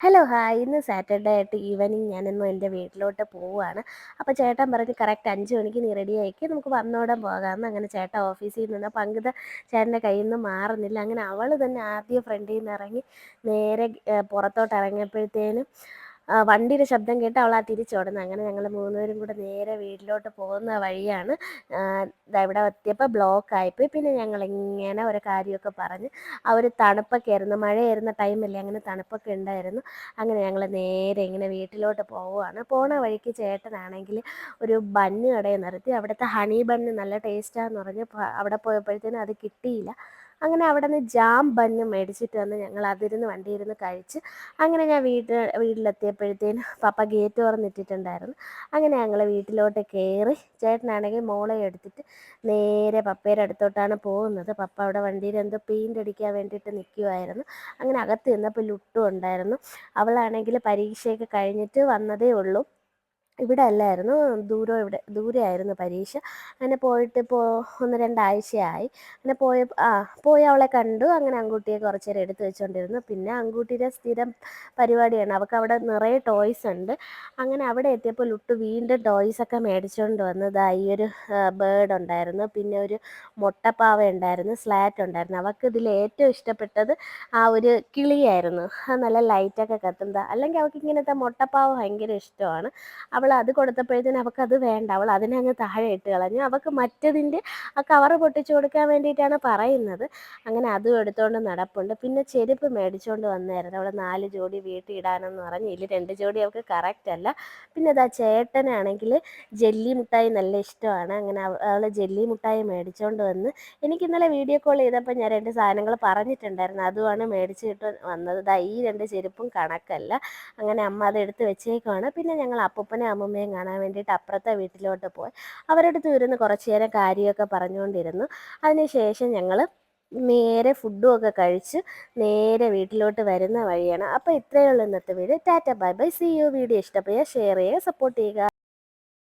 Hello hi. ഇന്ന് Saturday ആയിട്ട് evening ഞാനിന്ന് എൻ്റെ വീട്ടിലോട്ട് പോവുകയാണ്. അപ്പോൾ ചേട്ടൻ പറഞ്ഞ് കറക്റ്റ് 5 മണിക്ക് നീ റെഡി ആയിക്ക് നമുക്ക് വന്നോടം പോകാമെന്ന്. അങ്ങനെ ചേട്ടൻ ഓഫീസിൽ നിന്ന് പങ്കിത ചേട്ടൻ്റെ കയ്യിൽ നിന്ന് മാറുന്നില്ല. അങ്ങനെ അവൾ തന്നെ ആദ്യം ഫ്രണ്ടിൽ നിന്ന് ഇറങ്ങി നേരെ പുറത്തോട്ട് ഇറങ്ങിയപ്പോഴത്തേനും വണ്ടിയുടെ ശബ്ദം കേട്ട് അവൾ തിരിച്ചോടുന്നത്. അങ്ങനെ ഞങ്ങൾ മൂന്നുപേരും കൂടെ നേരെ വീട്ടിലോട്ട് പോകുന്ന വഴിയാണ് ഇവിടെ എത്തിയപ്പോൾ ബ്ലോക്ക് ആയിപ്പോയി. പിന്നെ ഞങ്ങളിങ്ങനെ ഒരു കാര്യമൊക്കെ പറഞ്ഞ് ഒരു തണുപ്പൊക്കെ ആയിരുന്നു, മഴയായിരുന്ന ടൈമല്ലേ, അങ്ങനെ തണുപ്പൊക്കെ ഉണ്ടായിരുന്നു. അങ്ങനെ ഞങ്ങൾ നേരെ ഇങ്ങനെ വീട്ടിലോട്ട് പോവുകയാണ്. പോണ വഴിക്ക് ചേട്ടനാണെങ്കിൽ ഒരു ബന്ന് കടയിൽ നിർത്തി. അവിടുത്തെ ഹണി ബണ്ണ് നല്ല ടേസ്റ്റാന്ന് പറഞ്ഞ് അവിടെ പോയപ്പോഴത്തേനും അത് കിട്ടിയില്ല. അങ്ങനെ അവിടെ നിന്ന് ജാം ബന്ന് മേടിച്ചിട്ട് വന്ന് ഞങ്ങൾ അതിരുന്ന് വണ്ടിയിരുന്ന് കഴിച്ച്. അങ്ങനെ ഞാൻ വീട്ടിലെത്തിയപ്പോഴത്തേനും പപ്പ ഗേറ്റ് തുറന്നിട്ടിട്ടുണ്ടായിരുന്നു. അങ്ങനെ ഞങ്ങൾ വീട്ടിലോട്ട് കയറി. ചേട്ടനാണെങ്കിൽ മോളെ എടുത്തിട്ട് നേരെ പപ്പയുടെ അടുത്തോട്ടാണ് പോകുന്നത്. പപ്പ അവിടെ വണ്ടിയിൽ എന്തോ പെയിൻ്റ് അടിക്കാൻ വേണ്ടിയിട്ട് നിൽക്കുമായിരുന്നു. അങ്ങനെ അകത്ത് നിന്നപ്പോൾ ലുട്ടും ഉണ്ടായിരുന്നു. അവളാണെങ്കിൽ പരീക്ഷയൊക്കെ കഴിഞ്ഞിട്ട് വന്നതേ ഉള്ളൂ. ഇവിടെ അല്ലായിരുന്നു, ദൂരെയായിരുന്നു പരീക്ഷ. അങ്ങനെ പോയിട്ട് ഇപ്പോൾ 1-2 ആഴ്ചയായി. അങ്ങനെ പോയി അവളെ കണ്ടു. അങ്ങനെ അങ്കുട്ടിയെ കുറച്ച് നേരം എടുത്ത് വെച്ചുകൊണ്ടിരുന്നു. പിന്നെ അങ്കുട്ടിയുടെ സ്ഥിരം പരിപാടിയാണ്, അവൾക്ക് അവിടെ നിറയെ ടോയ്സ് ഉണ്ട്. അങ്ങനെ അവിടെ എത്തിയപ്പോൾ ലുട്ടു വീണ്ടും ടോയ്സൊക്കെ മേടിച്ചുകൊണ്ട് വന്നത്. ഈ ഒരു ബേർഡ് ഉണ്ടായിരുന്നു, പിന്നെ ഒരു മുട്ടപ്പാവ ഉണ്ടായിരുന്നു, സ്ലാറ്റ് ഉണ്ടായിരുന്നു. അവൾക്ക് ഇതിൽ ഏറ്റവും ഇഷ്ടപ്പെട്ടത് ആ ഒരു കിളിയായിരുന്നു. അത് നല്ല ലൈറ്റൊക്കെ കത്തുന്നത്. അല്ലെങ്കിൽ അവൾക്ക് ഇങ്ങനത്തെ മുട്ടപ്പാവ ഭയങ്കര ഇഷ്ടമാണ്. അവൾ അത് കൊടുത്തപ്പോഴത്തേനും അവൾക്കത് വേണ്ട, അവൾ അതിനങ്ങ് താഴെ ഇട്ട് കളഞ്ഞു. അവൾക്ക് മറ്റതിൻ്റെ ആ കവറ് പൊട്ടിച്ചു കൊടുക്കാൻ വേണ്ടിയിട്ടാണ് പറയുന്നത്. അങ്ങനെ അതും എടുത്തുകൊണ്ട് നടപ്പുണ്ട്. പിന്നെ ചെരുപ്പ് മേടിച്ചുകൊണ്ട് വന്നായിരുന്നു. അവൾ 4 ജോഡി വീട്ടിൽ ഇടാനെന്ന് പറഞ്ഞ്. ഇതിൽ 2 ജോഡി അവൾക്ക് കറക്റ്റ് അല്ല. പിന്നെ ഇതാ ചേട്ടനാണെങ്കിൽ ജെല്ലി മുട്ടായി നല്ല ഇഷ്ടമാണ്. അങ്ങനെ അവൾ ജെല്ലി മുട്ടായി മേടിച്ചുകൊണ്ട് വന്ന്. എനിക്ക് ഇന്നലെ വീഡിയോ കോൾ ചെയ്തപ്പോൾ ഞാൻ 2 സാധനങ്ങൾ പറഞ്ഞിട്ടുണ്ടായിരുന്നു, അതുമാണ് മേടിച്ചിട്ട് വന്നത്. ഈ 2 ചെരുപ്പും കണക്കല്ല. അങ്ങനെ അമ്മ അത് എടുത്ത് വെച്ചേക്കുവാണ്. പിന്നെ ഞങ്ങൾ അപ്പൂപ്പനെയും അമ്മൂമ്മയും കാണാൻ വേണ്ടിയിട്ട് അപ്പുറത്തെ വീട്ടിലോട്ട് പോയി. അവരുടെ അടുത്ത് ഇരുന്ന് കുറച്ച് നേരം കാര്യമൊക്കെ പറഞ്ഞുകൊണ്ടിരുന്നു. അതിനുശേഷം ഞങ്ങൾ നേരെ ഫുഡും ഒക്കെ കഴിച്ച് നേരെ വീട്ടിലോട്ട് വരുന്ന വഴിയാണ്. അപ്പോൾ ഇത്രയേ ഉള്ളൂ ഇന്നത്തെ video. Tata bye bye, see you. Video ഇഷ്ടപ്പെടുക, ഷെയർ ചെയ്യുക, സപ്പോർട്ട് ചെയ്യുക.